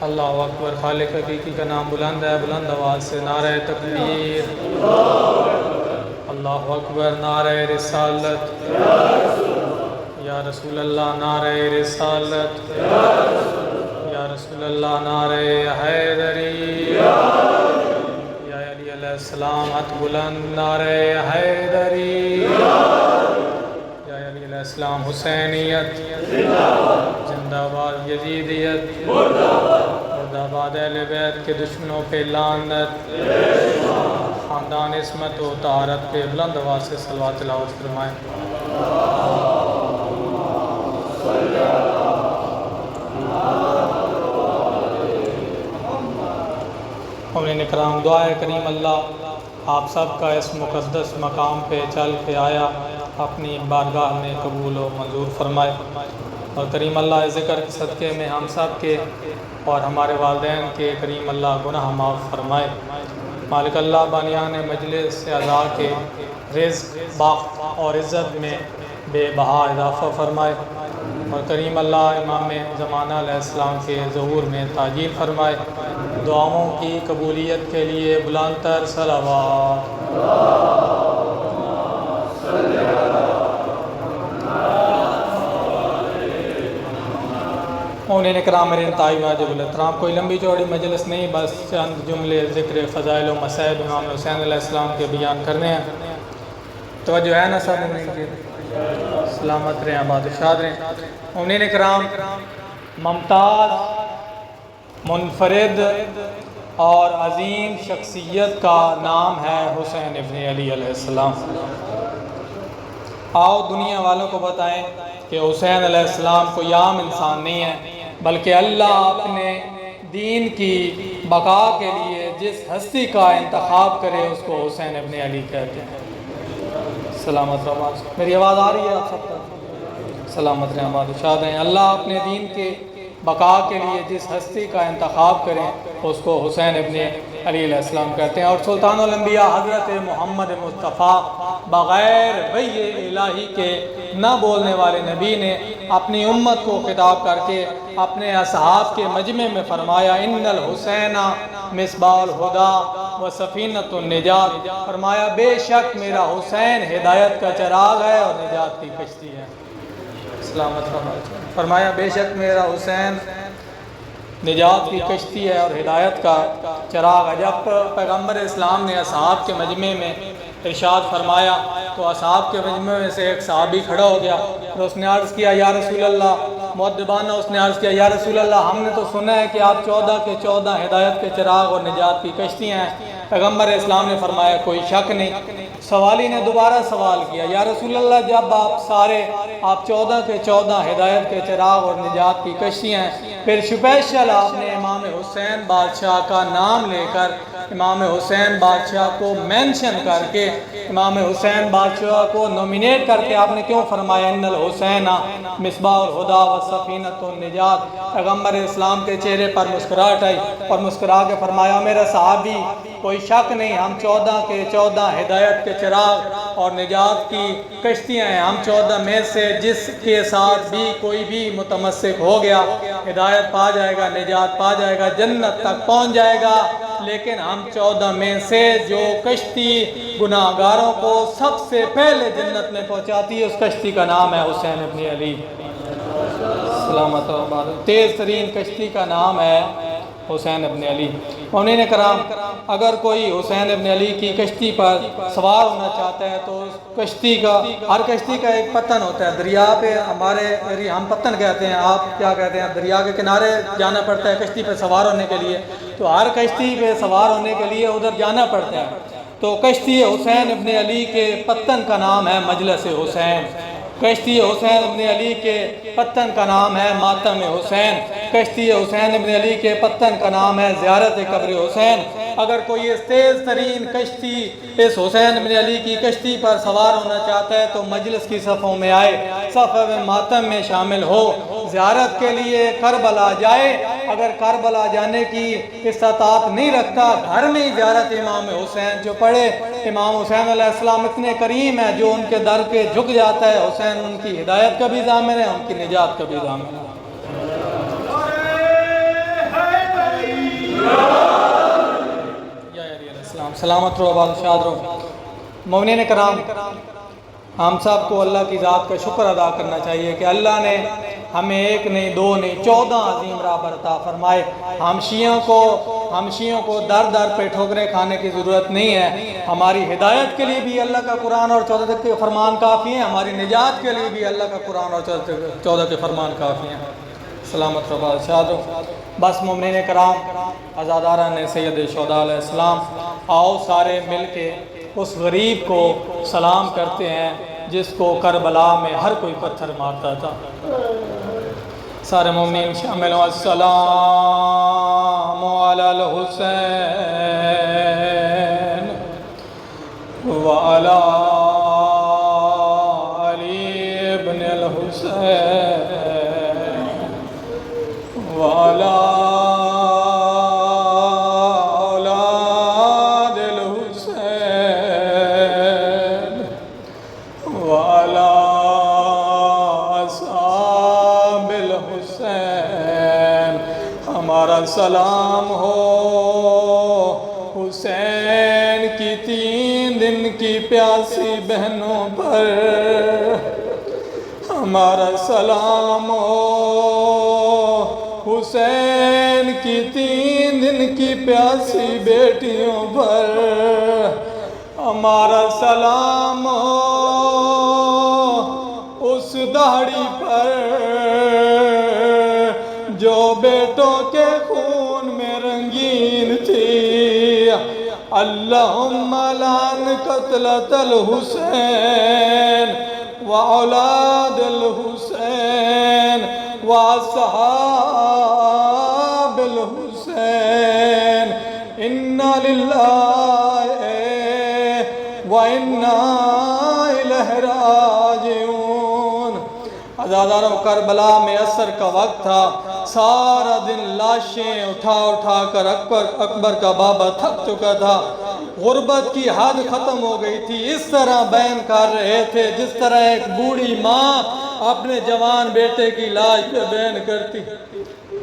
اللہ اکبر، خالق حقیقی کا نام بلند ہے، بلند آواز سے نعرہ تکبیر، اللہ اکبر، نعرہ رسالت، یا رسول اللہ، نعرہ رسالت، یا رسول اللہ، نعرہ حیدری، یا علی علیہ السلام ہاتھ بلند، نعرہ حیدری، یا علی علیہ السلام حسینیت زندہ باد، یزیدیت مرد آباد، اہل بیت کے دشمنوں پہ لعنت، خاندان عصمت و طہارت پہ بلند آواز سے صلوات تلاوت فرمائیں۔ مومنین اکرام، دعائے کریم اللہ آپ سب کا اس مقدس مقام پہ چل کے آیا اپنی بارگاہ میں قبول و منظور فرمائے، اور کریم اللہ ذکر کے صدقے میں ہم سب کے اور ہمارے والدین کے کریم اللہ گناہ معاف فرمائے۔ مالک اللہ بانیان مجلس اعضاء کے رزق، بخت اور عزت میں بے بہا اضافہ فرمائے، اور کریم اللہ امام زمانہ علیہ السلام کے ظہور میں تعجیل فرمائے۔ دعاؤں کی قبولیت کے لیے بلند تر صلوات۔ مومنین اکرام، میرے انتہائی واجب الاحترام، کوئی لمبی چوڑی مجلس نہیں، بس چند جملے ذکر فضائل و مصائب امام حسین علیہ السلام کے بیان کرنے ہیں۔ توجہ ہے نا سب مومنین کی؟ سلامت رہیں، آباد و شاد رہیں۔ مومنین اکرام، ممتاز، منفرد اور عظیم شخصیت کا نام ہے حسین ابن علی علیہ السلام۔ آؤ دنیا والوں کو بتائیں کہ حسین علیہ السلام کوئی عام انسان نہیں ہے، بلکہ اللہ اپنے دین کی بقا کے لیے جس ہستی کا انتخاب کرے اس کو حسین ابن علی کہتے ہیں۔ سلامت رہو، میری آواز آ رہی ہے آپ سب تک؟ سلامت رہیں، آباد و شاد ہیں۔ اللہ اپنے دین کے بقا کے لیے جس ہستی کا انتخاب کریں اس کو حسین ابن علی علیہ السلام کہتے ہیں۔ اور سلطان الانبیاء حضرت محمد مصطفیٰ بغیر وحی الہی کے نہ بولنے والے نبی نے اپنی امت کو خطاب کر کے اپنے اصحاب کے مجمع میں فرمایا، ان الحسین مصباح الہدی و سفینۃ النجات، فرمایا بے شک میرا حسین ہدایت کا چراغ ہے اور نجات کی کشتی ہے۔ سلامت فرمایا بے شک میرا حسین نجات کی کشتی ہے اور ہدایت کا چراغ ہے۔ جب پیغمبر اسلام نے اصحاب کے مجمع میں ارشاد فرمایا تو اصحاب کے مجمع میں سے ایک صحابی کھڑا ہو گیا اور اس نے عرض کیا، یا رسول اللہ، مؤدبانہ اس نے عرض کیا، یا رسول اللہ، ہم نے تو سنا ہے کہ آپ 14 کے 14 ہدایت کے چراغ اور نجات کی کشتیاں ہیں۔ پیغمبر اسلام نے فرمایا کوئی شک نہیں۔ سوالی نے دوبارہ سوال کیا، یا رسول اللہ، جب آپ 14 کے 14 ہدایت کے چراغ اور نجات کی کشتیاں ہیں، پھر اسپیشل آپ نے امام حسین بادشاہ کا نام لے کر امام حسین بادشاہ کو مینشن کر کے امام حسین بادشاہ کو نومینیٹ کر کے آپ نے کیوں فرمایا ان الحسین مصباح الہدی و سفینۃ النجات؟ پیغمبر اسلام کے چہرے پر مسکراہٹ آئی اور مسکرا کے فرمایا، میرا صحابی کوئی شک نہیں، ہم 14 کے 14 ہدایت کے چراغ اور نجات کی کشتیاں ہیں۔ ہم 14 میں سے جس کے ساتھ بھی کوئی بھی متمسک ہو گیا ہدایت پا جائے گا، نجات پا جائے گا، جنت تک پہنچ جائے گا۔ لیکن ہم 14 میں سے جو کشتی گناہ گاروں کو سب سے پہلے جنت میں پہنچاتی ہے اس کشتی کا نام ہے حسین ابن علی۔ سلامت و آباد۔ تیز ترین کشتی کا نام ہے حسین ابن علی۔ مومنین کرام، اگر کوئی حسین ابن علی کی کشتی پر سوار ہونا چاہتا ہے تو اس کشتی کا، ہر کشتی کا ایک پتن ہوتا ہے دریا پہ، ہم پتن کہتے ہیں، آپ کیا کہتے ہیں؟ دریا کے کنارے جانا پڑتا ہے کشتی پہ سوار ہونے کے لیے، تو ہر کشتی پہ سوار ہونے کے لیے ادھر جانا پڑتا ہے۔ تو کشتی حسین ابن علی کے پتن کا نام ہے مجلس حسین، کشتی حسین ابن علی کے پتن کا نام ہے ماتم حسین، کشتی حسین ابن علی کے پتن کا نام ہے زیارت قبر حسین۔ اگر کوئی اس تیز ترین کشتی، اس حسین ابن علی کی کشتی پر سوار ہونا چاہتا ہے تو مجلس کی صفوں میں آئے، صفحہ ماتم میں شامل ہو، زیارت کے لیے کربلا جائے۔ اگر کربلا جانے کی استطاعت نہیں رکھتا، گھر میں ہی زیارت امام حسین جو پڑھے۔ امام حسین علیہ السلام اتنے کریم ہے، جو ان کے در پہ جھک جاتا ہے، حسین ان کی ہدایت کا بھی ضامن ہے، ان کی نجات کا بھی ضامن ہے۔ سلامت رہو، بادشاہ رہو۔ مومنین کرام، ہم سب کو اللہ کی ذات کا شکر ادا کرنا چاہیے کہ اللہ نے ہمیں ایک نہیں، دو نہیں، 14 عظیم راہ عطا فرمائے۔ ہم شیعوں کو در در پہ ٹھوکریں کھانے کی ضرورت نہیں ہے۔ ہماری ہدایت کے لیے بھی اللہ کا قرآن اور 14 کے فرمان کافی ہیں، ہماری نجات کے لیے بھی اللہ کا قرآن اور 14 کے فرمان کافی ہیں۔ سلامت رہو، بادشاہ رہو۔ بس مومنین کرام، عزاداران سید شہداء علیہ السلام، آؤ سارے مل کے اس غریب کو سلام کرتے ہیں جس کو کربلا میں ہر کوئی پتھر مارتا تھا۔ سارے مومنین شامل ہوں۔ السلام علی الحسین وعلی علی ابن الحسین وعلی اولاد الحسین وعلی اصحاب الحسین۔ ہمارا سلام ہو حسین کی 3 دن کی پیاسی بہنوں پر، ہمارا سلام ہو حسین کی 3 دن کی پیاسی بیٹیوں پر، ہمارا سلام ہو اس داڑھی پر جو بیٹوں کے خون میں رنگین تھی۔ اللہم لعن قتلۃ الحسین واولاد الحسین واصحاب الحسین، انا للہ وَإِنَّا إِلَيْهِ راجعون۔ عزاداروں، کربلا میں عصر کا وقت تھا، سارا دن لاشیں اٹھا کر اکبر کا بابا تھک چکا تھا، غربت کی حد ختم ہو گئی تھی۔ اس طرح بیان کر رہے تھے جس طرح ایک بوڑھی ماں اپنے جوان بیٹے کی لاش پہ بیان کرتی۔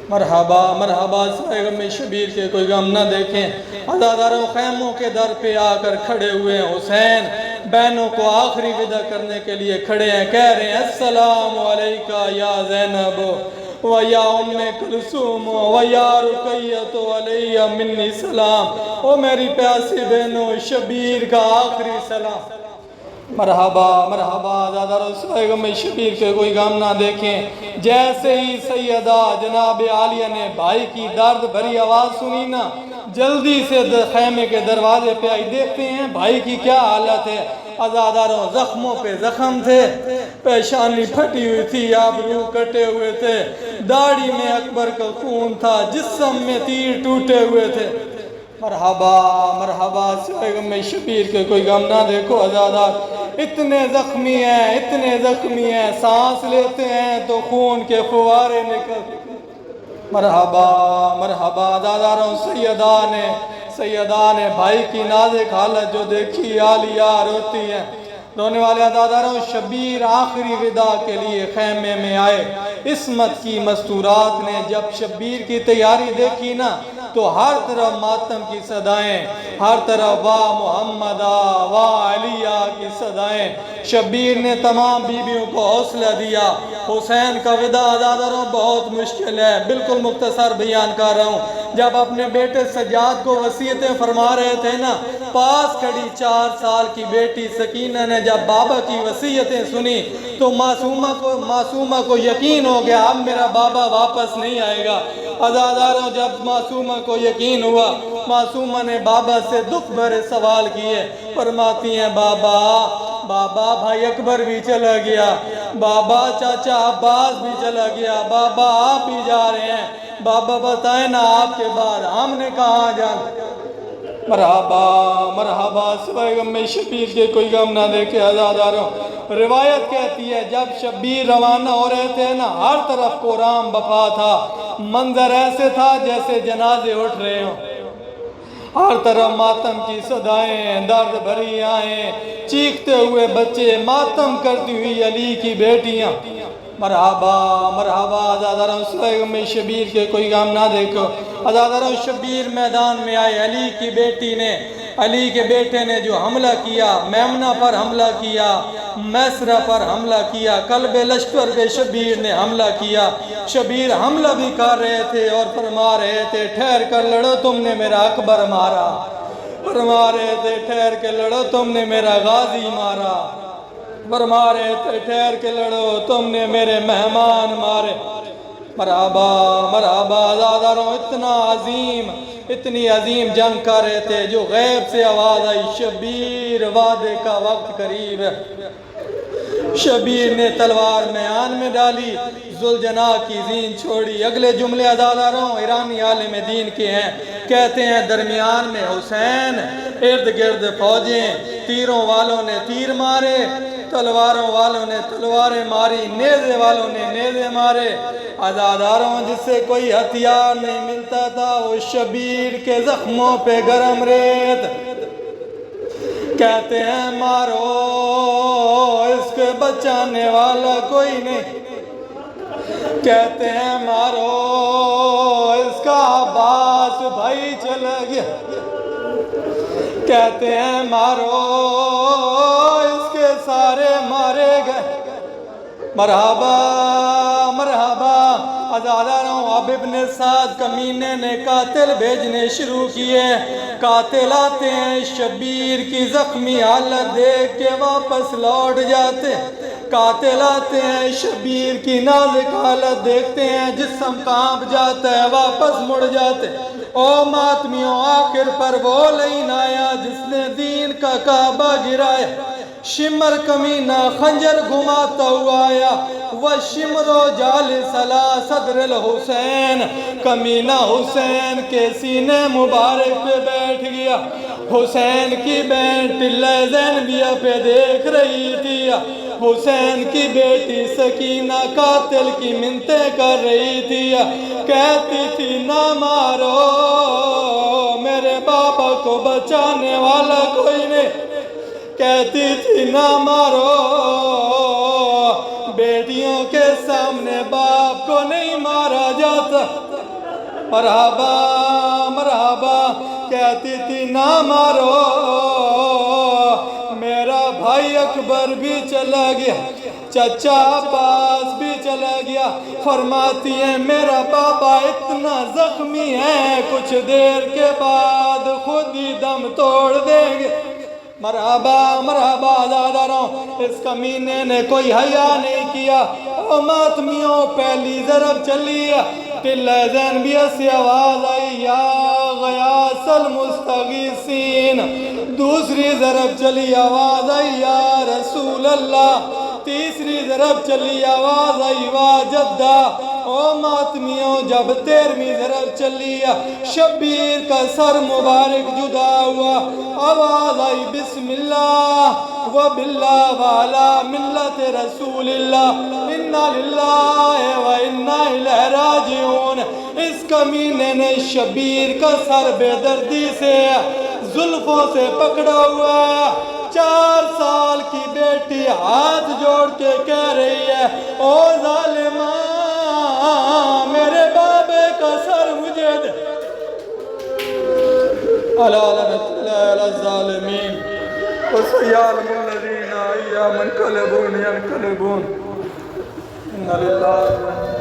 مرحبا مرحبا سائے غم شبیر کے کوئی غم نہ دیکھیں۔ عزاداروں، خیموں کے در پہ آ کر کھڑے ہوئے ہیں حسین، بہنوں کو آخری ودا کرنے کے لیے کھڑے ہیں، کہہ رہے ہیں السلام علیکہ یا زینب و یا ام کلثوم و یا رقیۃ علیہ منی سلام۔ او میری پیاسی بہنوں، شبیر کا آخری سلام۔ مرحبا مرحبا عزاداروں، سائے غم شبیر کے کوئی غم نہ دیکھیں۔ جیسے ہی سیدہ جناب عالیہ نے بھائی کی درد بھری آواز سنی نا، جلدی سے خیمے کے دروازے پہ آئی۔ دیکھتے ہیں بھائی کی کیا حالت ہے۔ عزاداروں، زخموں پہ زخم تھے، پیشانی پھٹی ہوئی تھی، ابرو کٹے ہوئے تھے، داڑھی میں اکبر کا خون تھا، جسم میں تیر ٹوٹے ہوئے تھے۔ مرحبا مرحبا سائے غم شبیر کے کوئی غم نہ دیکھو۔ عزادار اتنے زخمی ہیں، سانس لیتے ہیں تو خون کے فوارے نکلتے۔ مرحبا مرحبا عزاداروں، سیدہ نے بھائی کی نازک حالت جو دیکھی، عالیہ روتی ہیں۔ رونے والے عزاداروں، شبیر آخری ودا کے لیے خیمے میں آئے۔ عصمت کی مستورات نے جب شبیر کی تیاری دیکھی نا، تو ہر طرف ماتم کی صدائیں، ہر طرف واہ محمدہ واہ علیہ کی صدائیں۔ شبیر نے تمام بیویوں کو حوصلہ دیا۔ حسین کا ودا عزاداروں بہت مشکل ہے، بالکل مختصر بیان کر رہا ہوں۔ جب اپنے بیٹے سجاد کو وصیتیں فرما رہے تھے نا، پاس کھڑی 4 سال کی بیٹی سکینہ نے جب بابا کی وصیتیں سنی تو معصومہ کو یقین ہو گیا اب میرا بابا واپس نہیں آئے گا۔ عزاداروں، جب معصومہ کو یقین ہوا، معصومہ نے بابا سے دکھ بھرے سوال کیے۔ فرماتی ہیں بابا بھائی اکبر بھی چلا گیا، بابا چاچا عباس بھی چلا گیا، بابا آپ بھی جا رہے ہیں، بابا بتائیں نا آپ کے بعد ہم نے کہاں جانا۔ مرحبا مرحبا سوائے غم شبیر کے کوئی غم نہ دیکھے۔ عزاداروں، روایت کہتی ہے جب شبیر روانہ ہو رہے تھے نا، ہر طرف قرآن بپا تھا، منظر ایسے تھا جیسے جنازے اٹھ رہے ہوں، ہر طرف ماتم کی صدائیں، درد بھری آہیں، چیختے ہوئے بچے، ماتم کرتی ہوئی علی کی بیٹیاں۔ مرحبا مرحبا عزاداروں، سوائے غم شبیر کے کوئی غم نہ دیکھو۔ عزاداروں، شبیر میدان میں آئے، علی کی بیٹی نے علی کے بیٹے نے جو حملہ کیا، میمنہ پر حملہ کیا، میسرہ پر حملہ کیا، قلب لشکر پہ شبیر نے حملہ کیا۔ شبیر حملہ بھی کر رہے تھے اور فرما رہے تھے ٹھہر کر لڑو، تم نے میرا اکبر مارا۔ فرما رہے تھے ٹھہر کے لڑو، تم نے میرا غازی مارا۔ فرما رہے تھے ٹھہر کے لڑو، تم نے میرے مہمان مارے۔ مرحبا مرحبا عزاداروں، اتنی عظیم جنگ کر رہے تھے جو غیب سے آواز آئی، شبیر وعدے کا وقت قریب ہے۔ شبیر نے تلوار میان میں ڈالی، ذوالجناح کی زین چھوڑی۔ اگلے جملے عزاداروں ایرانی عالم دین کے ہیں، کہتے ہیں درمیان میں حسین، ارد گرد فوجیں، تیروں والوں نے تیر مارے، تلواروں والوں نے تلواریں ماری، نیزے والوں نے نیزے مارے۔ عزاداروں جس سے کوئی ہتھیار نہیں ملتا تھا وہ شبیر کے زخموں پہ گرم ریت۔ کہتے ہیں مارو اس کے بچانے والا کوئی نہیں، کہتے ہیں مارو اس کا عباس بھائی چلا گیا، کہتے ہیں مارو اس کے سارے مارے گئے۔ مرحبا مرحبا عزاداروں، اب ابن سعد کمینے نے قاتل بھیجنے شروع کیے۔ قاتل آتے ہیں، شبیر کی زخمی حالت دیکھ کے واپس لوٹ جاتے۔ قاتل آتے ہیں، شبیر کی نازک حالت دیکھتے ہیں، جسم کانپ جاتا ہے، واپس مڑ جاتے۔ او ماتمیوں، آخر پر وہ لین آیا جس نے دین کا کعبہ گرایا۔ شمر کمینہ خنجر گھماتا ہوا آیا، وشمر و جالس علی صدر الحسین، کمینہ حسین کے سینے مبارک پہ بیٹھ گیا۔ حسین کی بہن ٹلہ زینبیہ پہ دیکھ رہی تھی، حسین کی بیٹی سکینہ قاتل کی منتیں کر رہی تھی، کہتی تھی نہ مارو میرے بابا کو بچانے والا کوئی نہیں، کہتی تھی نہ مارو بیٹیوں کے سامنے باپ کو نہیں مارا جاتا۔ مرحبا مرحبا کہتی تھی نہ مارو میرا بھائی اکبر بھی چلا گیا، چچا عباس بھی چلا گیا۔ فرماتی ہے میرا بابا اتنا زخمی ہے کچھ دیر کے بعد خود ہی دم توڑ دیں گے۔ مرحبا مرحبا عزاداروں، اس کمینے نے کوئی حیا نہیں کیا۔ او ماتمیوں، پہلی ضرب چلی، ٹلہ زینبیہ سے آواز آئی یا غیاث المستغیثین۔ دوسری ضرب چلی، آواز آئی یا رسول اللہ۔ تیسری ضرب چلی، آواز آئی وا جدہ۔ او ماتمیوں، جب 13ویں ضرب چلی، شبیر کا سر مبارک جدا ہوا، آواز آئی بسم اللہ و باللہ وعلا ملت رسول اللہ، انا للہ و انا الیہ راجعون۔ اس کمینے نے شبیر کا سر بے دردی سے زلفوں سے پکڑا ہوا ہے۔ 4 سال کی بیٹی ہاتھ جوڑ کے کہہ رہی ہے او ظالمہ میرے بابے کا سر مجھے دے۔ الا لعنت اللہ علی الظالمین وسيعلم الذين أيام ينقلبون. إن لله